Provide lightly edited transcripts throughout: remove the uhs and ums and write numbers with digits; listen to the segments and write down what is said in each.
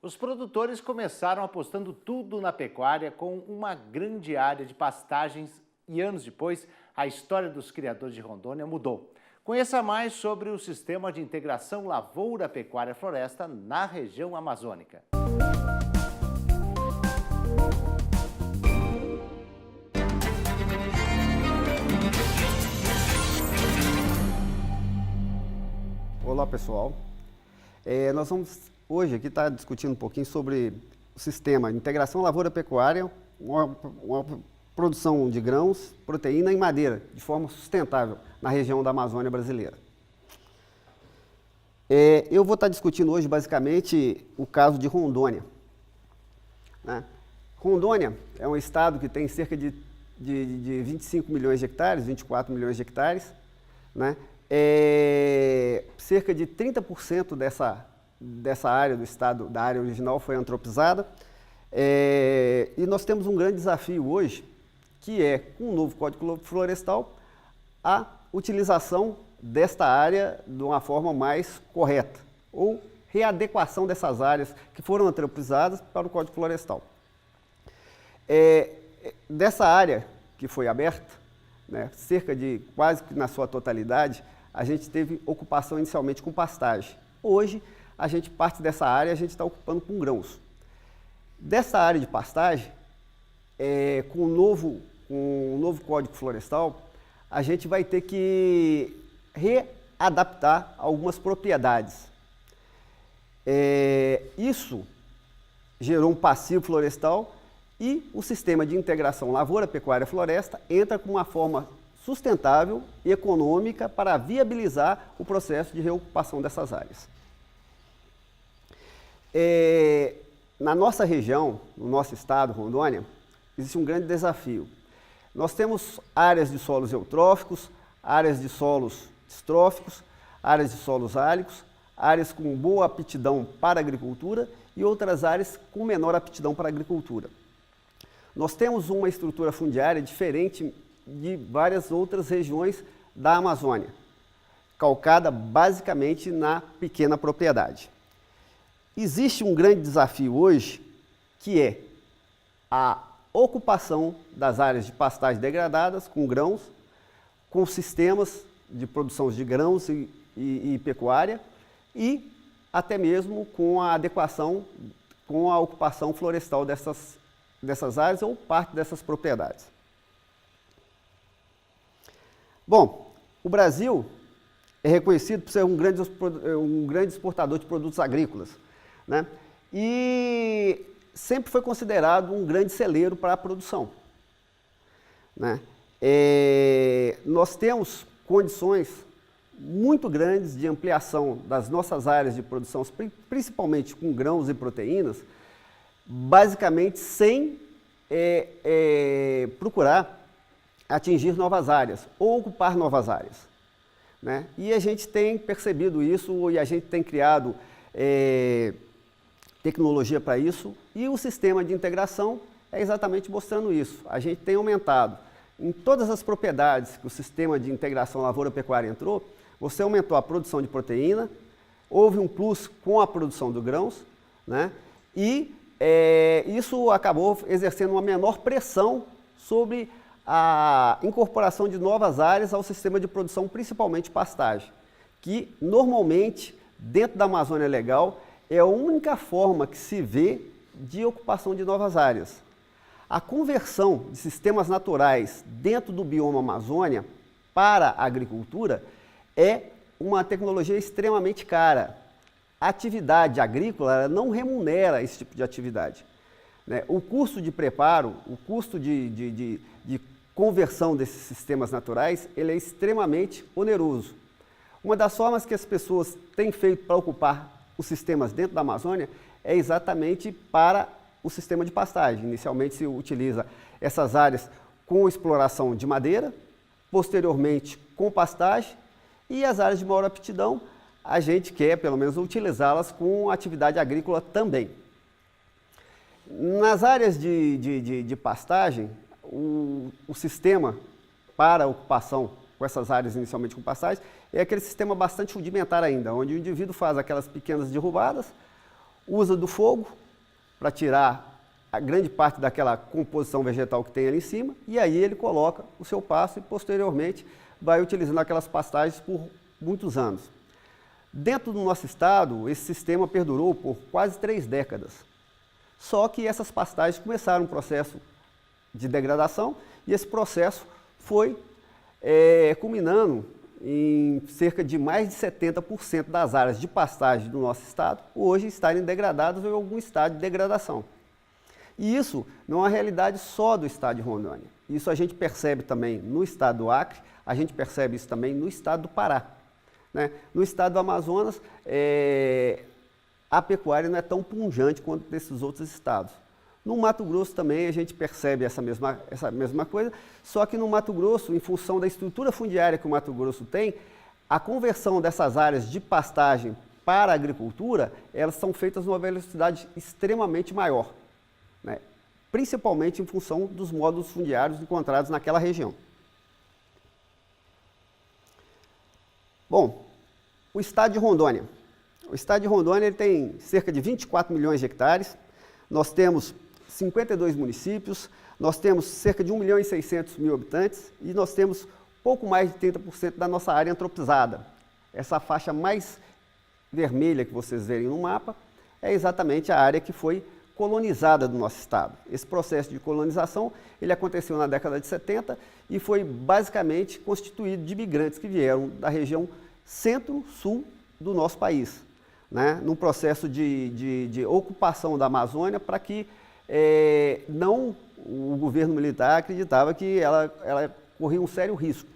Os produtores começaram apostando tudo na pecuária com uma grande área de pastagens e anos depois a história dos criadores de Rondônia mudou. Conheça mais sobre o sistema de integração lavoura, pecuária, floresta na região amazônica. Olá pessoal, nós vamos hoje aqui estar discutindo um pouquinho sobre o sistema de integração lavoura-pecuária, uma produção de grãos, proteína e madeira de forma sustentável na região da Amazônia brasileira. Eu vou estar discutindo hoje basicamente o caso de Rondônia. Né? Rondônia é um estado que tem cerca de 25 milhões de hectares, 24 milhões de hectares, né? Cerca de 30% dessa área do estado, da área original, foi antropizada. E nós temos um grande desafio hoje, que é, com o novo Código Florestal, a utilização desta área de uma forma mais correta, ou readequação dessas áreas que foram antropizadas para o Código Florestal. Dessa área que foi aberta, né, cerca de quase que na sua totalidade, a gente teve ocupação inicialmente com pastagem. Hoje, parte dessa área a gente está ocupando com grãos. Dessa área de pastagem, com o novo Código Florestal, a gente vai ter que readaptar algumas propriedades. Isso gerou um passivo florestal e o sistema de integração lavoura, pecuária, floresta entra com uma forma sustentável e econômica para viabilizar o processo de reocupação dessas áreas. Na nossa região, no nosso estado, Rondônia, existe um grande desafio. Nós temos áreas de solos eutróficos, áreas de solos distróficos, áreas de solos álicos, áreas com boa aptidão para a agricultura e outras áreas com menor aptidão para a agricultura. Nós temos uma estrutura fundiária diferente de várias outras regiões da Amazônia, calcada basicamente na pequena propriedade. Existe um grande desafio hoje, que é a ocupação das áreas de pastagem degradadas com grãos, com sistemas de produção de grãos e pecuária, e até mesmo com a adequação, com a ocupação florestal dessas áreas ou parte dessas propriedades. Bom, o Brasil é reconhecido por ser um grande exportador de produtos agrícolas, né? E sempre foi considerado um grande celeiro para a produção, né? Nós temos condições muito grandes de ampliação das nossas áreas de produção, principalmente com grãos e proteínas, basicamente sem procurar atingir novas áreas ou ocupar novas áreas, né? E a gente tem percebido isso e a gente tem criado tecnologia para isso, e o sistema de integração é exatamente mostrando isso. A gente tem aumentado em todas as propriedades que o sistema de integração lavoura-pecuária entrou, você aumentou a produção de proteína, houve um plus com a produção de grãos, né? E isso acabou exercendo uma menor pressão sobre a incorporação de novas áreas ao sistema de produção, principalmente pastagem, que normalmente, dentro da Amazônia Legal, é a única forma que se vê de ocupação de novas áreas. A conversão de sistemas naturais dentro do bioma Amazônia para a agricultura é uma tecnologia extremamente cara. A atividade agrícola não remunera esse tipo de atividade, né? O custo de preparo, o custo de conversão desses sistemas naturais, ele é extremamente oneroso. Uma das formas que as pessoas têm feito para ocupar os sistemas dentro da Amazônia é exatamente para o sistema de pastagem. Inicialmente se utiliza essas áreas com exploração de madeira, posteriormente com pastagem, e as áreas de maior aptidão a gente quer pelo menos utilizá-las com atividade agrícola também. Nas áreas de pastagem, o sistema para a ocupação com essas áreas inicialmente com pastagem é aquele sistema bastante rudimentar ainda, onde o indivíduo faz aquelas pequenas derrubadas, usa do fogo para tirar a grande parte daquela composição vegetal que tem ali em cima, e aí ele coloca o seu pasto e posteriormente vai utilizando aquelas pastagens por muitos anos. Dentro do nosso estado, esse sistema perdurou por quase 3 décadas. Só que essas pastagens começaram um processo de degradação e esse processo foi culminando em cerca de mais de 70% das áreas de pastagem do nosso estado hoje estarem degradadas ou em algum estado de degradação. E isso não é uma realidade só do estado de Rondônia. Isso a gente percebe também no estado do Acre, a gente percebe isso também no estado do Pará. Né? No estado do Amazonas, a pecuária não é tão pujante quanto nesses outros estados. No Mato Grosso também a gente percebe essa mesma coisa, só que no Mato Grosso, em função da estrutura fundiária que o Mato Grosso tem, a conversão dessas áreas de pastagem para a agricultura, elas são feitas numa velocidade extremamente maior, né? Principalmente em função dos módulos fundiários encontrados naquela região. Bom, o estado de Rondônia. O estado de Rondônia ele tem cerca de 24 milhões de hectares, nós temos 52 municípios, nós temos cerca de 1.600.000 habitantes e nós temos pouco mais de 30% da nossa área antropizada. Essa faixa mais vermelha que vocês verem no mapa é exatamente a área que foi colonizada do nosso estado. Esse processo de colonização ele aconteceu na década de 70 e foi basicamente constituído de imigrantes que vieram da região centro-sul do nosso país, né? Num processo de ocupação da Amazônia para que o governo militar acreditava que ela corria um sério risco.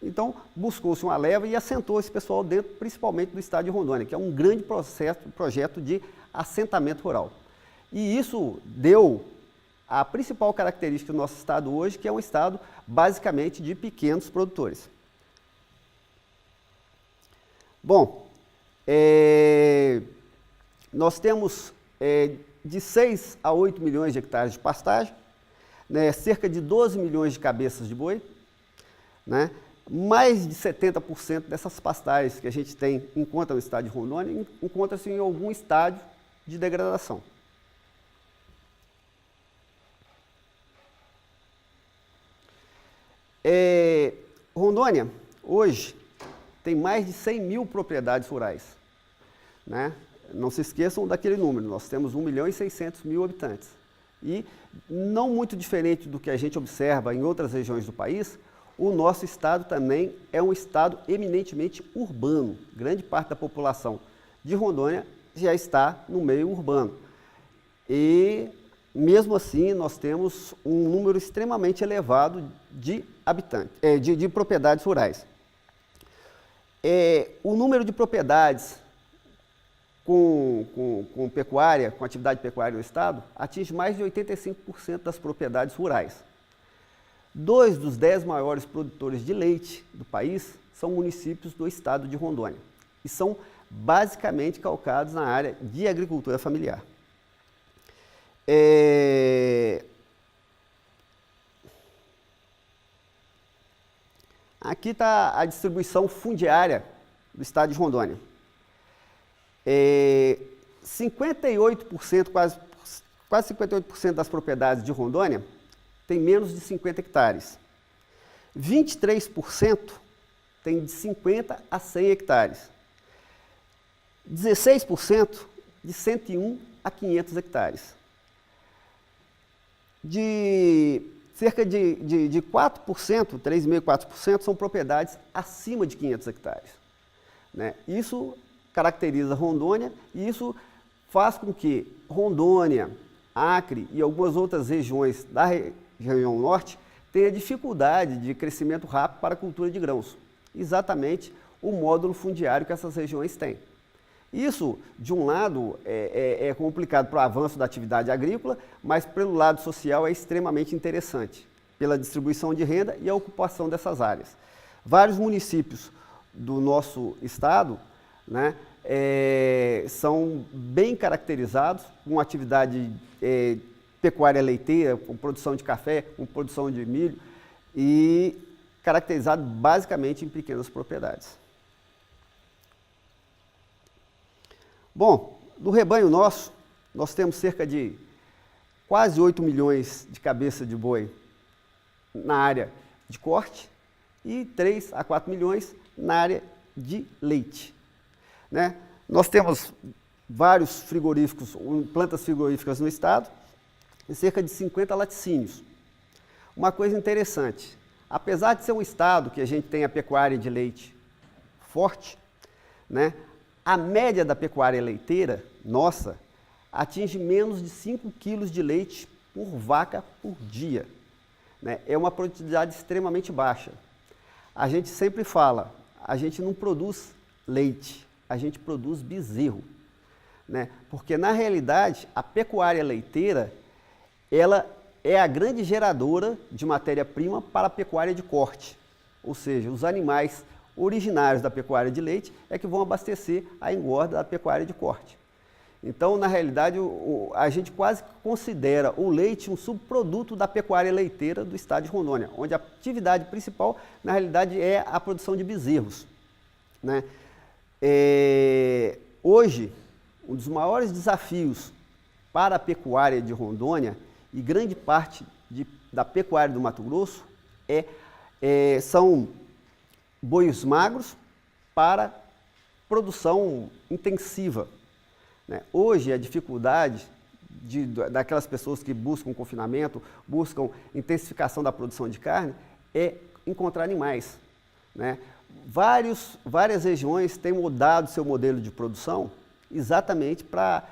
Então, buscou-se uma leva e assentou esse pessoal dentro, principalmente do estado de Rondônia, que é um grande projeto de assentamento rural. E isso deu a principal característica do nosso estado hoje, que é um estado basicamente de pequenos produtores. Bom, nós temos de 6 a 8 milhões de hectares de pastagem, né, cerca de 12 milhões de cabeças de boi, né, mais de 70% dessas pastagens que a gente tem em conta no estado de Rondônia, encontra-se em algum estágio de degradação. Rondônia, hoje, tem mais de 100 mil propriedades rurais, né? Não se esqueçam daquele número, nós temos 1.600.000 habitantes. E, não muito diferente do que a gente observa em outras regiões do país, o nosso estado também é um estado eminentemente urbano. Grande parte da população de Rondônia já está no meio urbano. E, mesmo assim, nós temos um número extremamente elevado de habitantes, de propriedades rurais. O número de propriedades com pecuária, com atividade pecuária no estado, atinge mais de 85% das propriedades rurais. 2 dos 10 maiores produtores de leite do país são municípios do estado de Rondônia e são basicamente calcados na área de agricultura familiar. Aqui está a distribuição fundiária do estado de Rondônia. 58%, quase 58% das propriedades de Rondônia tem menos de 50 hectares. 23% tem de 50 a 100 hectares. 16% de 101 a 500 hectares. Cerca de 4%, 3,5%, 4% são propriedades acima de 500 hectares. Né? Isso caracteriza Rondônia e isso faz com que Rondônia, Acre e algumas outras regiões da região norte tenham dificuldade de crescimento rápido para a cultura de grãos. Exatamente o módulo fundiário que essas regiões têm. Isso, de um lado, é complicado para o avanço da atividade agrícola, mas pelo lado social é extremamente interessante, pela distribuição de renda e a ocupação dessas áreas. Vários municípios do nosso estado, né, são bem caracterizados com atividade pecuária leiteira, com produção de café, com produção de milho e caracterizado basicamente em pequenas propriedades. Bom, do rebanho nosso, nós temos cerca de quase 8 milhões de cabeças de boi na área de corte e 3 a 4 milhões na área de leite, né? Nós temos vários frigoríficos, plantas frigoríficas no estado e cerca de 50 laticínios. Uma coisa interessante, apesar de ser um estado que a gente tem a pecuária de leite forte, né, a média da pecuária leiteira, nossa, atinge menos de 5 quilos de leite por vaca por dia, né? É uma produtividade extremamente baixa. A gente sempre fala, a gente não produz leite, a gente produz bezerro, né? Porque na realidade a pecuária leiteira, ela é a grande geradora de matéria-prima para a pecuária de corte, ou seja, os animais originários da pecuária de leite é que vão abastecer a engorda da pecuária de corte. Então, na realidade, a gente quase considera o leite um subproduto da pecuária leiteira do estado de Rondônia, onde a atividade principal, na realidade, é a produção de bezerros, né? Hoje, um dos maiores desafios para a pecuária de Rondônia e grande parte da pecuária do Mato Grosso são bois magros para produção intensiva, né? Hoje a dificuldade daquelas pessoas que buscam confinamento, buscam intensificação da produção de carne, é encontrar animais, né? Várias regiões têm mudado seu modelo de produção exatamente para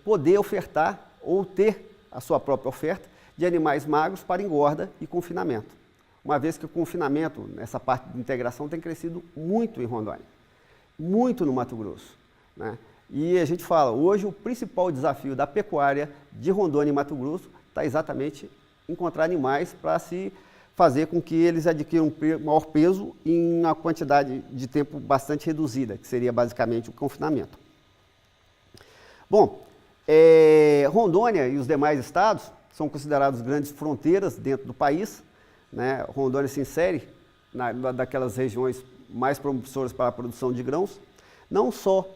poder ofertar ou ter a sua própria oferta de animais magros para engorda e confinamento. Uma vez que o confinamento, nessa parte de integração, tem crescido muito em Rondônia, muito no Mato Grosso, né? E a gente fala, hoje o principal desafio da pecuária de Rondônia e Mato Grosso está exatamente encontrar animais para se fazer com que eles adquiram maior peso em uma quantidade de tempo bastante reduzida, que seria basicamente o confinamento. Bom, Rondônia e os demais estados são considerados grandes fronteiras dentro do país, né? Rondônia se insere daquelas regiões mais promissoras para a produção de grãos, não só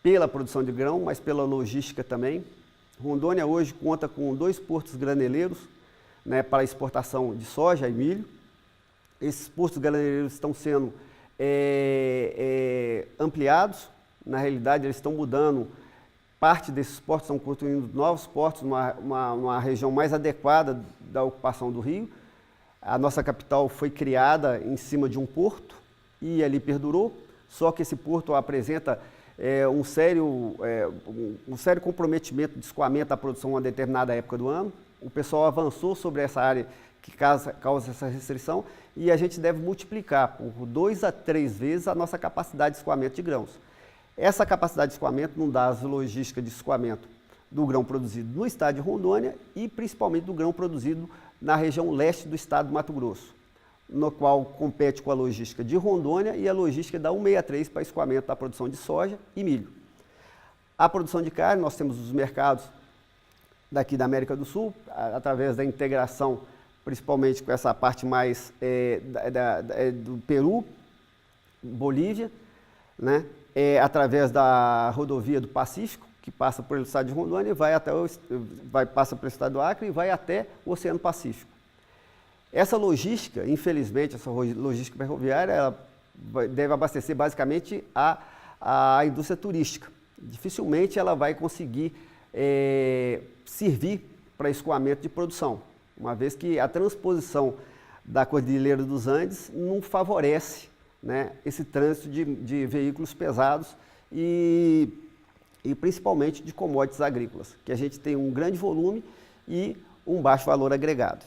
pela produção de grão, mas pela logística também. Rondônia hoje conta com 2 portos graneleiros, né, para exportação de soja e milho. Esses portos graneleiros estão sendo ampliados, na realidade eles estão mudando, parte desses portos estão construindo novos portos numa região mais adequada da ocupação do rio. A nossa capital foi criada em cima de um porto e ali perdurou, só que esse porto apresenta um sério comprometimento de escoamento da produção a uma determinada época do ano. O pessoal avançou sobre essa área que causa essa restrição e a gente deve multiplicar por 2 a 3 vezes a nossa capacidade de escoamento de grãos. Essa capacidade de escoamento não dá as logísticas de escoamento do grão produzido no estado de Rondônia e principalmente do grão produzido na região leste do estado do Mato Grosso, no qual compete com a logística de Rondônia e a logística da 163 para escoamento da produção de soja e milho. A produção de carne, nós temos os mercados daqui da América do Sul, através da integração, principalmente com essa parte mais do Peru, Bolívia, né? Através da rodovia do Pacífico, que passa pelo estado de Rondônia e passa pelo estado do Acre e vai até o Oceano Pacífico. Essa logística, infelizmente, essa logística ferroviária, ela deve abastecer basicamente a indústria turística. Dificilmente ela vai conseguir servir para escoamento de produção, uma vez que a transposição da Cordilheira dos Andes não favorece, né, esse trânsito de veículos pesados e principalmente de commodities agrícolas, que a gente tem um grande volume e um baixo valor agregado.